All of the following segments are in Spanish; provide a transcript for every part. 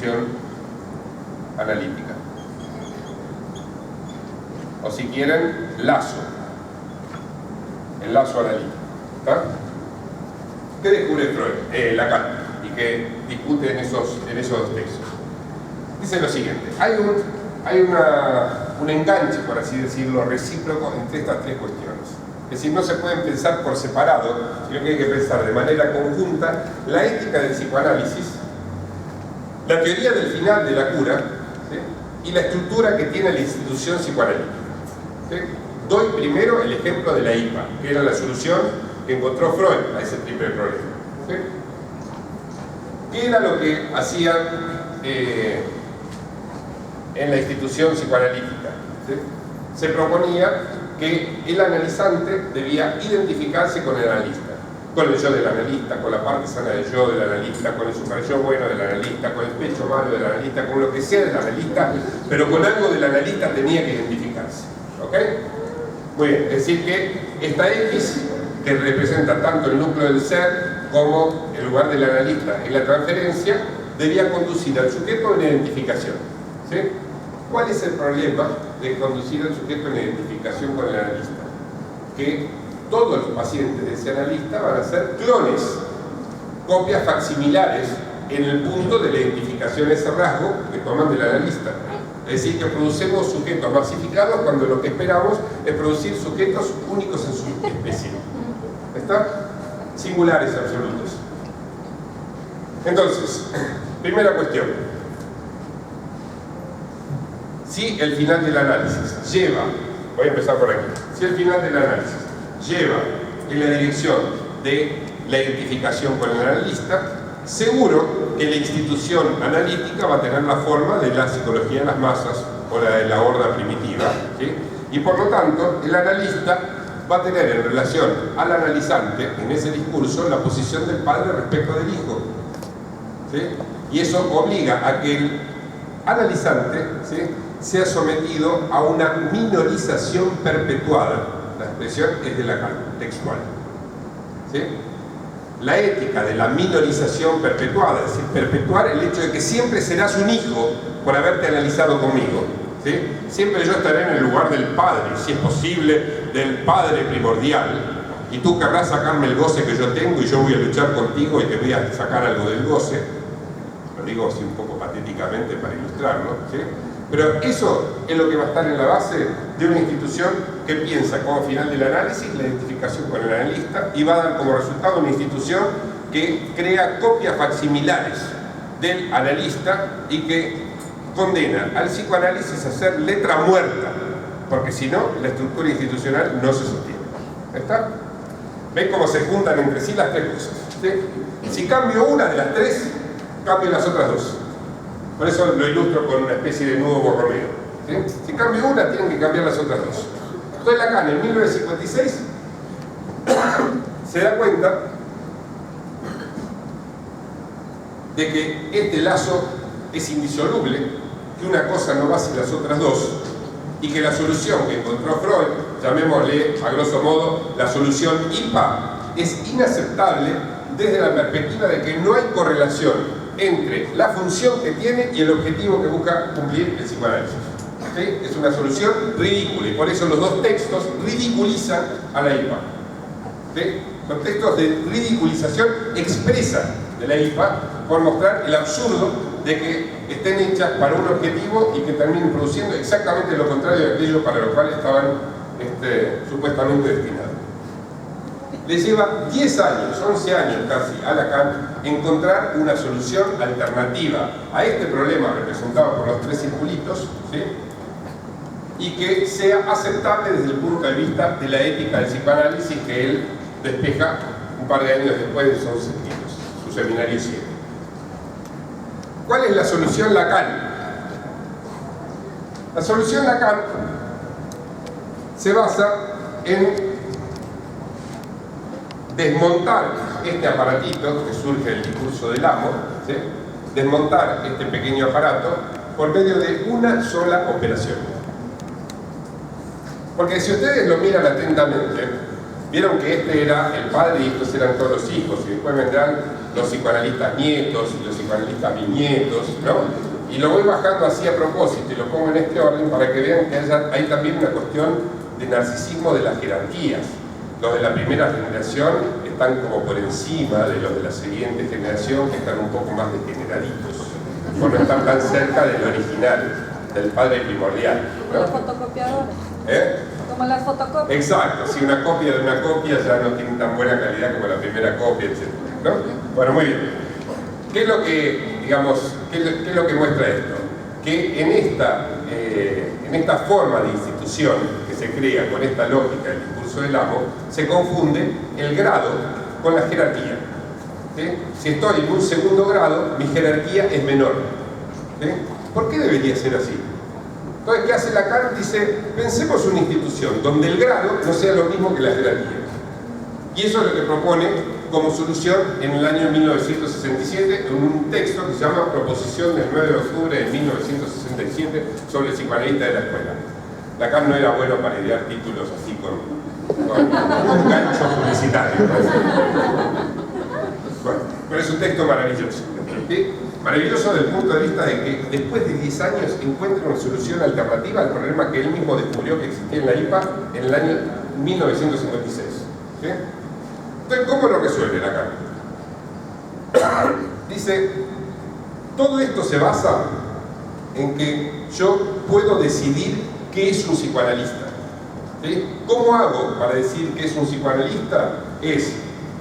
institución analítica. O si quieren, lazo. El lazo analítico. ¿Está? ¿Qué descubre Freud? Lacan, y que discute en esos textos. Dice lo siguiente: hay un enganche, por así decirlo, recíproco entre estas tres cuestiones. Es decir, no se pueden pensar por separado, sino que hay que pensar de manera conjunta la ética del psicoanálisis, la teoría del final de la cura, ¿sí?, y la estructura que tiene la institución psicoanalítica. ¿Sí? Doy primero el ejemplo de la IPA, que era la solución que encontró Freud a ese primer problema. ¿Sí? ¿Qué era lo que hacían en la institución psicoanalítica? ¿Sí? Se proponía que el analizante debía identificarse con el analista, con el yo del analista, con la parte sana del yo del analista, con el super yo bueno del analista, con el pecho malo del analista, con lo que sea del analista, pero con algo del analista tenía que identificarse. ¿Ok? Muy bien, es decir que esta X, que representa tanto el núcleo del ser como el lugar del analista en la transferencia, debía conducir al sujeto a una identificación. ¿Sí? ¿Cuál es el problema de conducir al sujeto en la identificación con el analista? Que todos los pacientes de ese analista van a ser clones, copias facsimilares en el punto de la identificación de ese rasgo que toman del analista. Es decir, que producimos sujetos masificados cuando lo que esperamos es producir sujetos únicos en su especie. ¿Está? Singulares absolutos. Entonces, primera cuestión. Si el final del análisis lleva, voy a empezar por aquí, si el final del análisis lleva en la dirección de la identificación con el analista, seguro que la institución analítica va a tener la forma de la psicología de las masas o la de la horda primitiva, ¿sí? Y por lo tanto, el analista va a tener en relación al analizante, en ese discurso, la posición del padre respecto del hijo, ¿sí? Y eso obliga a que el analizante, ¿sí?, sea sometido a una minorización perpetuada. La expresión es de Lacan, textual. ¿Sí? La ética de la minorización perpetuada, es decir, perpetuar el hecho de que siempre serás un hijo por haberte analizado conmigo. ¿Sí? Siempre yo estaré en el lugar del padre, si es posible, del padre primordial, y tú querrás sacarme el goce que yo tengo y yo voy a luchar contigo y te voy a sacar algo del goce. Lo digo así un poco patéticamente para ilustrarlo, ¿sí? Pero eso es lo que va a estar en la base de una institución que piensa como final del análisis la identificación con el analista y va a dar como resultado una institución que crea copias facsimilares del analista y que condena al psicoanálisis a ser letra muerta, porque si no, la estructura institucional no se sostiene. ¿Está? ¿Ven cómo se juntan entre sí las tres cosas? ¿Sí? Si cambio una de las tres, cambio las otras dos. Por eso lo ilustro con una especie de nudo borromeo. ¿Sí? Si cambio una, tienen que cambiar las otras dos. Entonces Lacan, en 1956, se da cuenta de que este lazo es indisoluble, que una cosa no va sin las otras dos, y que la solución que encontró Freud, llamémosle a grosso modo la solución IPA, es inaceptable desde la perspectiva de que no hay correlación entre la función que tiene y el objetivo que busca cumplir el psicoanálisis. ¿Sí? Es una solución ridícula y por eso los dos textos ridiculizan a la IPA. ¿Sí? Son textos de ridiculización expresa de la IPA por mostrar el absurdo de que estén hechas para un objetivo y que terminen produciendo exactamente lo contrario de aquello para lo cual estaban supuestamente destinados. Les lleva 10 años, 11 años casi a Lacan encontrar una solución alternativa a este problema representado por los tres circulitos, ¿sí?, y que sea aceptable desde el punto de vista de la ética del psicoanálisis que él despeja un par de años después de sus escritos, su seminario 7. ¿Cuál es la solución Lacan? La solución Lacan se basa en desmontar este aparatito que surge del discurso del amo, ¿sí?, desmontar este pequeño aparato por medio de una sola operación. Porque si ustedes lo miran atentamente, Vieron que este era el padre y estos eran todos los hijos, y después vendrán los psicoanalistas nietos y los psicoanalistas bisnietos, ¿no? Y lo voy bajando así a propósito y lo pongo en este orden para que vean que hay también una cuestión de narcisismo de las jerarquías. Los de la primera generación están como por encima de los de la siguiente generación, que están un poco más degeneraditos, por no estar tan cerca del original, del padre primordial, ¿no? Como las fotocopiadoras. ¿Eh? Como las fotocopias. Exacto, si una copia de una copia ya no tiene tan buena calidad como la primera copia, etc., ¿no? Bueno, muy bien. ¿Qué es lo que, digamos, qué es lo que muestra esto? Que en esta forma de institución que se crea con esta lógica del discurso del amo, se confunde el grado con la jerarquía. ¿Sí? Si estoy en un segundo grado, mi jerarquía es menor. ¿Sí? ¿Por qué debería ser así? Entonces, ¿qué hace Lacan? Dice, pensemos una institución donde el grado no sea lo mismo que la jerarquía. Y eso es lo que propone como solución en el año 1967 en un texto que se llama Proposición del 9 de octubre de 1967 sobre el psicoanalista de la escuela. Lacan no era bueno para idear títulos así con gancho publicitario. Bueno, pero es un texto maravilloso. ¿Sí? Maravilloso desde el punto de vista de que después de 10 años encuentra una solución alternativa al problema que él mismo descubrió que existía en la IPA en el año 1956. ¿Sí? Entonces, ¿cómo lo resuelve Lacan? Dice, todo esto se basa en que yo puedo decidir qué es un psicoanalista. ¿Sí? ¿Cómo hago para decir qué es un psicoanalista? Es,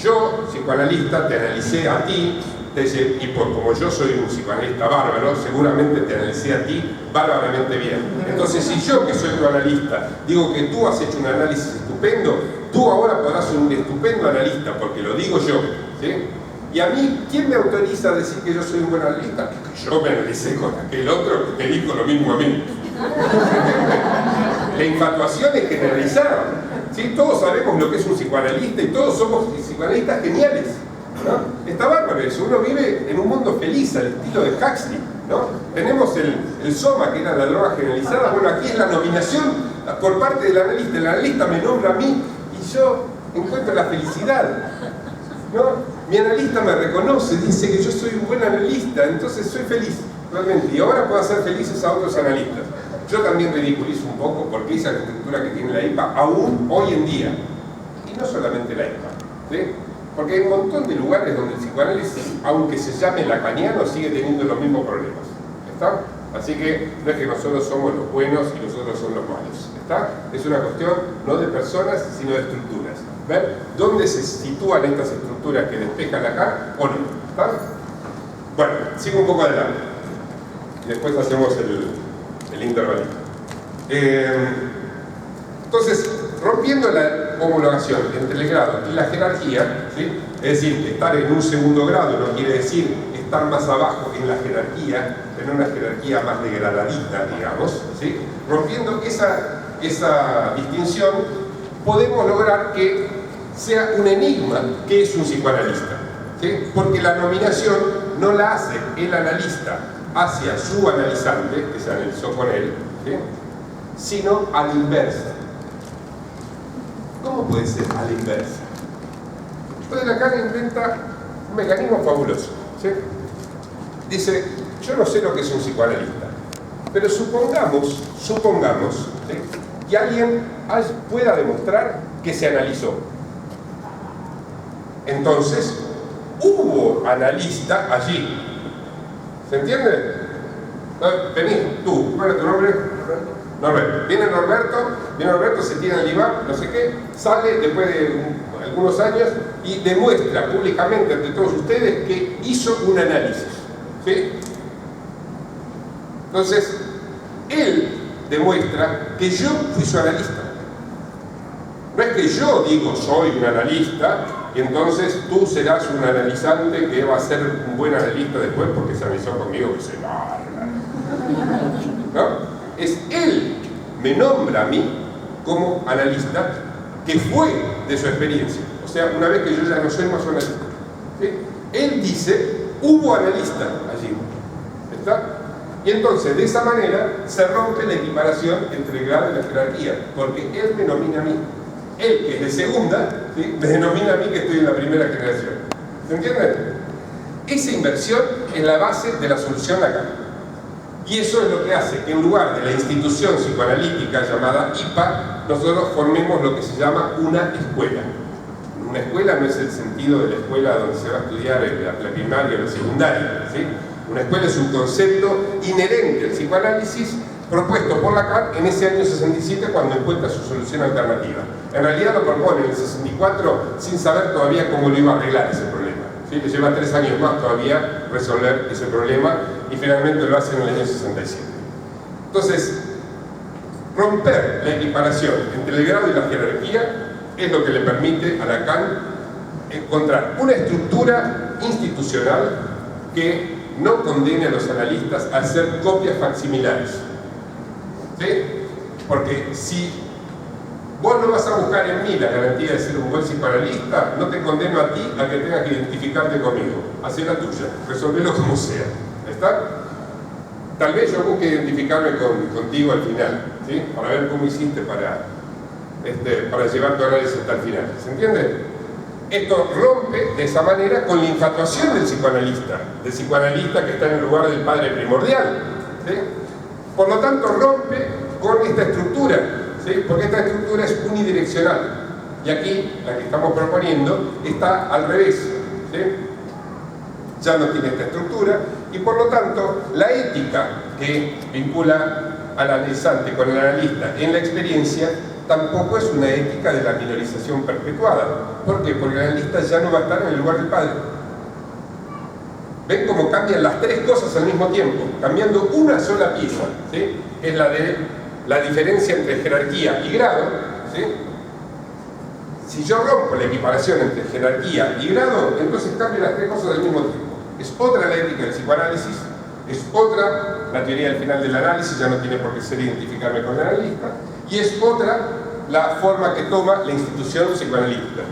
yo, psicoanalista, te analicé a ti, y como yo soy un psicoanalista bárbaro, seguramente te analicé a ti bárbaramente bien. Entonces, si yo, que soy tu analista, digo que tú has hecho un análisis estupendo, tú ahora podrás ser un estupendo analista, porque lo digo yo. ¿Sí? Y a mí, ¿quién me autoriza a decir que yo soy un buen analista? Que yo me analicé con aquel otro que me dijo lo mismo a mí. La infatuación es generalizada. ¿Sí? Todos sabemos lo que es un psicoanalista y todos somos psicoanalistas geniales, ¿no? Está bárbaro eso, uno vive en un mundo feliz al estilo de Huxley, ¿no? Tenemos el soma, que era la droga generalizada. Bueno, aquí es la nominación por parte del analista me nombra a mí y yo encuentro la felicidad, ¿no? Mi analista me reconoce, dice que yo soy un buen analista, entonces soy feliz, realmente, y ahora puedo hacer felices a otros analistas. Yo también ridiculizo un poco porque esa estructura que tiene la IPA aún hoy en día, y no solamente la IPA, ¿sí? Porque hay un montón de lugares donde el psicoanálisis, aunque se llame lacaniano, sigue teniendo los mismos problemas. ¿Está? Así que no es que nosotros somos los buenos y nosotros somos los malos. ¿Está? Es una cuestión no de personas, sino de estructuras. ¿Ver dónde se sitúan estas estructuras que despejan Lacan o no? ¿Está? Bueno, sigo un poco adelante. Y después hacemos el intervalito. Entonces, rompiendo la homologación entre el grado y la jerarquía, ¿sí? Es decir, estar en un segundo grado no quiere decir estar más abajo en la jerarquía, tener una jerarquía más degradadita, digamos, ¿sí? Rompiendo esa distinción, podemos lograr que sea un enigma qué es un psicoanalista, ¿sí? Porque la nominación no la hace el analista hacia su analizante, que se analizó con él, ¿sí? Sino a la inversa. ¿Cómo puede ser a la inversa? Entonces Lacan inventa un mecanismo fabuloso, ¿sí? Dice, yo no sé lo que es un psicoanalista, pero supongamos, ¿sí? Que alguien pueda demostrar que se analizó. Entonces, hubo analista allí. ¿Se entiende? Vení, tú, ¿cuál es tu nombre? Norberto. Viene Norberto, se tira el IVA, no sé qué, sale después de algunos años y demuestra públicamente ante todos ustedes que hizo un análisis. ¿Sí? Entonces, él demuestra que yo fui su analista. No es que yo digo soy un analista y entonces tú serás un analizante que va a ser un buen analista después porque se analizó conmigo, que se ¿no? Es él me nombra a mí como analista que fue de su experiencia. O sea, una vez que yo ya no soy más analista. ¿Sí? Él dice, hubo analista allí. ¿Está? Y entonces, de esa manera, se rompe la equiparación entre el grado y la jerarquía, porque él me nomina a mí. Él, que es de segunda, ¿sí?, me denomina a mí que estoy en la primera generación. ¿Se entiende? Esa inversión es la base de la solución Lacan. Y eso es lo que hace que en lugar de la institución psicoanalítica llamada IPA, nosotros formemos lo que se llama una escuela. Una escuela no es el sentido de la escuela donde se va a estudiar la primaria o la secundaria, ¿sí? Una escuela es un concepto inherente al psicoanálisis propuesto por Lacan en ese año 67 cuando encuentra su solución alternativa. En realidad lo propone en el 64 sin saber todavía cómo lo iba a arreglar ese problema. ¿Sí? Le lleva 3 años más todavía resolver ese problema y finalmente lo hace en el año 67. Entonces, romper la equiparación entre el grado y la jerarquía es lo que le permite a Lacan encontrar una estructura institucional que no condene a los analistas a hacer copias facsimilares. ¿Sí? Porque si vos no vas a buscar en mí la garantía de ser un buen psicoanalista, no te condeno a ti a que tengas que identificarte conmigo. Hacé la tuya, resolvelo como sea. ¿Está? Tal vez yo busque identificarme contigo al final, ¿sí? Para ver cómo hiciste para llevar tu análisis hasta el final. ¿Se entiende? Esto rompe de esa manera con la infatuación del psicoanalista que está en el lugar del padre primordial, ¿sí? Por lo tanto, rompe con esta estructura, ¿sí? Porque esta estructura es unidireccional. Y aquí, la que estamos proponiendo, está al revés, ¿sí? Ya no tiene esta estructura, y por lo tanto, la ética que vincula al analizante con el analista en la experiencia tampoco es una ética de la minorización perpetuada. ¿Por qué? Porque el analista ya no va a estar en el lugar del padre. ¿Ven cómo cambian las 3 cosas al mismo tiempo? Cambiando una sola pieza, ¿sí? Es la de la diferencia entre jerarquía y grado, ¿sí? Si yo rompo la equiparación entre jerarquía y grado, entonces cambian las 3 cosas al mismo tiempo. Es otra la ética del psicoanálisis, es otra la teoría del final del análisis, ya no tiene por qué ser identificarme con el analista, y es otra la forma que toma la institución psicoanalítica.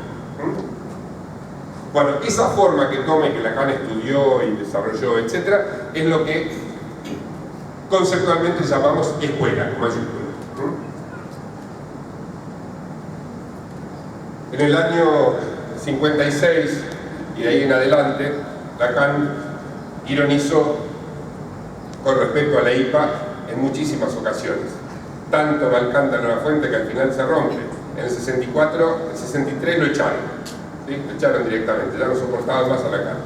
Bueno, esa forma que toma y que Lacan estudió y desarrolló, etc., es lo que conceptualmente llamamos escuela, con mayúscula. En el año 56 y de ahí en adelante, Lacan ironizó con respecto a la IPA en muchísimas ocasiones. Tanto va el cántaro a la fuente que al final se rompe. En el 64, el 63 lo echaron. ¿Sí? Lo echaron directamente, ya no soportaban más a Lacan.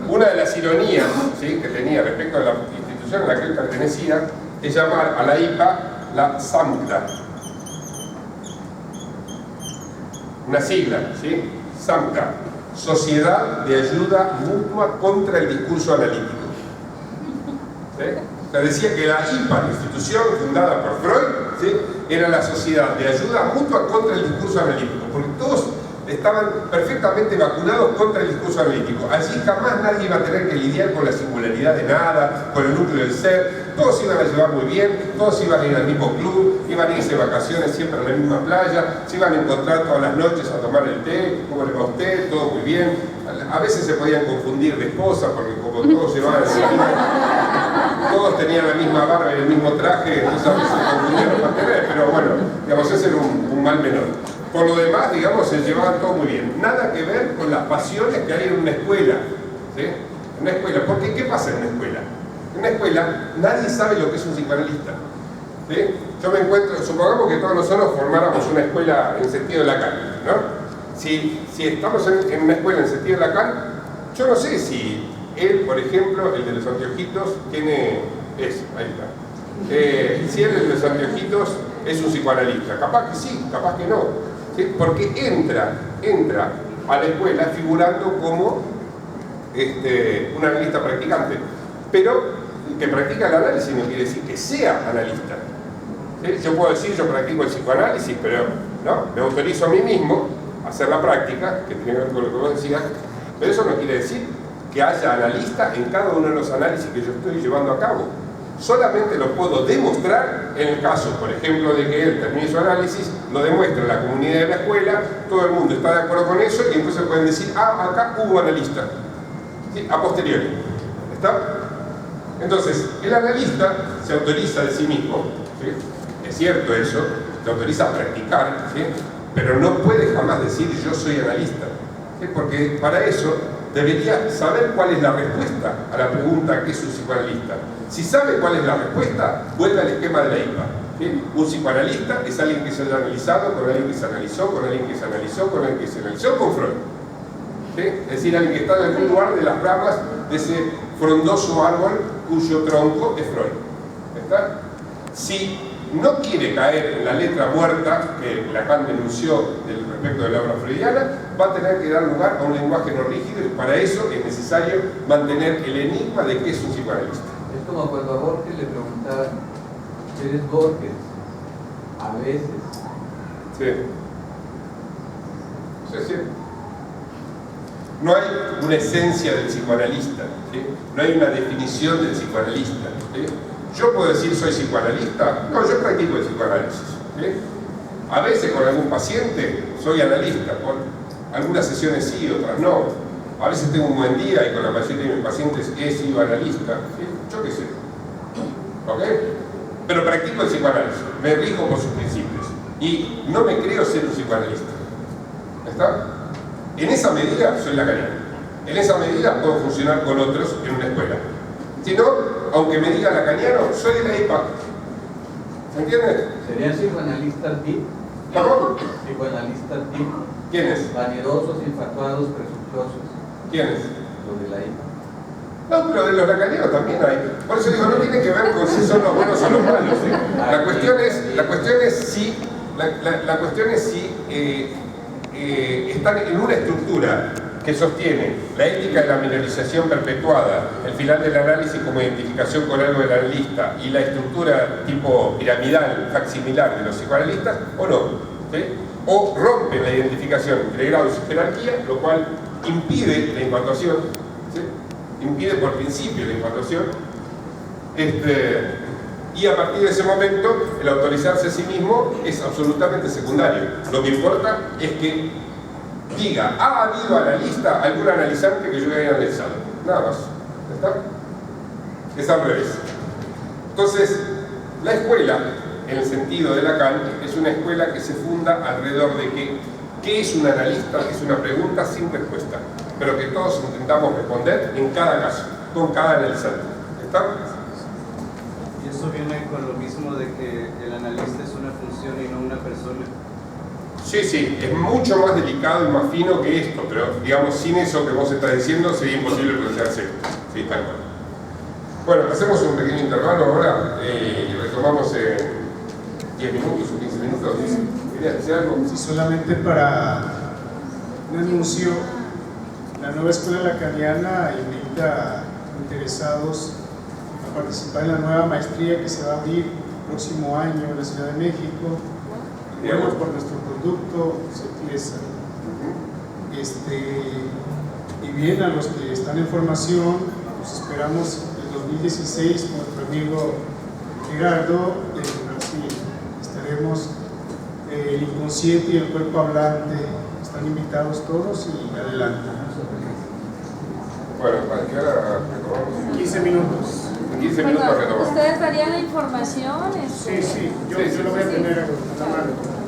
Una de las ironías, ¿sí?, que tenía respecto a la institución a la que él pertenecía es llamar a la IPA la SAMCLA. Una sigla, ¿sí? SAMCLA, Sociedad de Ayuda Mutua contra el Discurso Analítico. ¿Sí? O sea, decía que la IPA, la institución fundada por Freud, ¿sí?, era la sociedad de ayuda mutua contra el discurso analítico, porque todos estaban perfectamente vacunados contra el discurso analítico. Allí jamás nadie iba a tener que lidiar con la singularidad de nada, con el núcleo del ser. Todos iban a llevar muy bien, todos iban a ir al mismo club, iban a irse de vacaciones siempre a la misma playa, se iban a encontrar todas las noches a tomar el té, ¿cómo le va a usted? Todo muy bien. A veces se podían confundir de esposa, porque como todos llevaban todos tenían la misma barba y el mismo traje, entonces a veces se confundían los pasteles, pero bueno, digamos, ese era un mal menor. Por lo demás, digamos, se llevaban todo muy bien. Nada que ver con las pasiones que hay en una escuela, ¿sí? En una escuela. Porque, ¿qué pasa en una escuela? En una escuela nadie sabe lo que es un psicoanalista, ¿sí? Yo me encuentro, supongamos que todos nosotros formáramos una escuela en sentido de Lacan, ¿no? Si estamos en una escuela en sentido de Lacan, yo no sé si él, por ejemplo, el de los anteojitos, tiene eso, ahí está. Si él, el de los anteojitos, es un psicoanalista. Capaz que sí, capaz que no. ¿Sí? Porque entra a la escuela figurando como un analista practicante. Pero que practica el análisis no quiere decir que sea analista. ¿Sí? Yo puedo decir, yo practico el psicoanálisis, pero no, me autorizo a mí mismo a hacer la práctica, que tiene que ver con lo que vos decías, pero eso no quiere decir que haya analista en cada uno de los análisis que yo estoy llevando a cabo. Solamente lo puedo demostrar en el caso, por ejemplo, de que él termine su análisis, lo demuestra en la comunidad de la escuela, todo el mundo está de acuerdo con eso y entonces pueden decir, ah, acá hubo analista, ¿sí? A posteriori. ¿Está? Entonces, el analista se autoriza de sí mismo, ¿sí? Es cierto eso, se autoriza a practicar, ¿sí? pero no puede jamás decir yo soy analista, ¿sí? Porque para eso debería saber cuál es la respuesta a la pregunta ¿qué es un psicoanalista? Si sabe cuál es la respuesta, vuelve al esquema de la IPA. ¿Sí? Un psicoanalista es alguien que se ha analizado, con alguien que se analizó, con alguien que se analizó, con alguien que se analizó, con Freud. ¿Sí? Es decir, alguien que está en algún lugar de las ramas de ese frondoso árbol cuyo tronco es Freud. ¿Está? Si no quiere caer en la letra muerta que Lacan denunció respecto de la obra freudiana, va a tener que dar lugar a un lenguaje no rígido y para eso es necesario mantener el enigma de qué es un psicoanalista. Es como cuando a Borges le preguntaban, ¿eres Borges? A veces. Sí. Sí, sí. No hay una esencia del psicoanalista, ¿sí? No hay una definición del psicoanalista, ¿sí? ¿Yo puedo decir soy psicoanalista? No, yo practico el psicoanálisis, ¿sí? A veces con algún paciente soy analista, con algunas sesiones sí, otras no. A veces tengo un buen día y con la mayoría de mis pacientes he sido analista, ¿sí? Yo qué sé, ¿ok? Pero practico el psicoanálisis, me rijo por sus principios y no me creo ser un psicoanalista. ¿Está? En esa medida soy lacaniano. En esa medida puedo funcionar con otros en una escuela. Si no, aunque me diga lacaniano, soy de la IPA. ¿Se entiende? ¿Sería psicoanalista TIP? ¿Cómo? ¿Psicoanalista TIP? ¿Quiénes? Vanidosos, infatuados, presuntuosos. ¿Quiénes? Los de la IPA. No, pero de los lacanianos también hay. Por eso digo, no tiene que ver con si son los buenos o los malos. ¿Sí? La cuestión es si están en una estructura que sostiene la ética de la minorización perpetuada, el final del análisis como identificación con algo del analista y la estructura tipo piramidal, facsimilar de los psicoanalistas, o no. ¿Sí? O rompen la identificación entre grados y jerarquía, lo cual impide la infatuación, ¿sí? Impide por principio la infatuación, y a partir de ese momento el autorizarse a sí mismo es absolutamente secundario. Lo que importa es que diga, ¿ha habido analista, algún analizante que yo haya analizado? Nada más. ¿Está? Es al revés. Entonces, la escuela, en el sentido de Lacan, es una escuela que se funda alrededor de que ¿qué es un analista? Es una pregunta sin respuesta, pero que todos intentamos responder en cada caso, con cada analizante. ¿Está? Y eso viene con lo mismo de que el analista es una función y no una persona. Sí, sí, es mucho más delicado y más fino que esto, pero digamos, sin eso que vos estás diciendo sería imposible plantearse esto. Sí, tal cual. Bueno, hacemos un pequeño intervalo ahora y retomamos en 10 minutos o 15 minutos. ¿Querías decir algo? Sí, solamente para un anuncio. La nueva escuela lacaniana invita a interesados a participar en la nueva maestría que se va a abrir el próximo año en la Ciudad de México. Bueno, por nuestro producto, Cetilesa. Y bien, a los que están en formación, los esperamos en 2016 con nuestro amigo Gerardo en Brasil. Estaremos el inconsciente y el cuerpo hablante. Están invitados todos y adelante. Bueno, ¿para qué hora retomamos? 15 minutos. En 15 minutos retomamos. ¿Ustedes darían la información? Sí, yo lo voy a tener a la mano.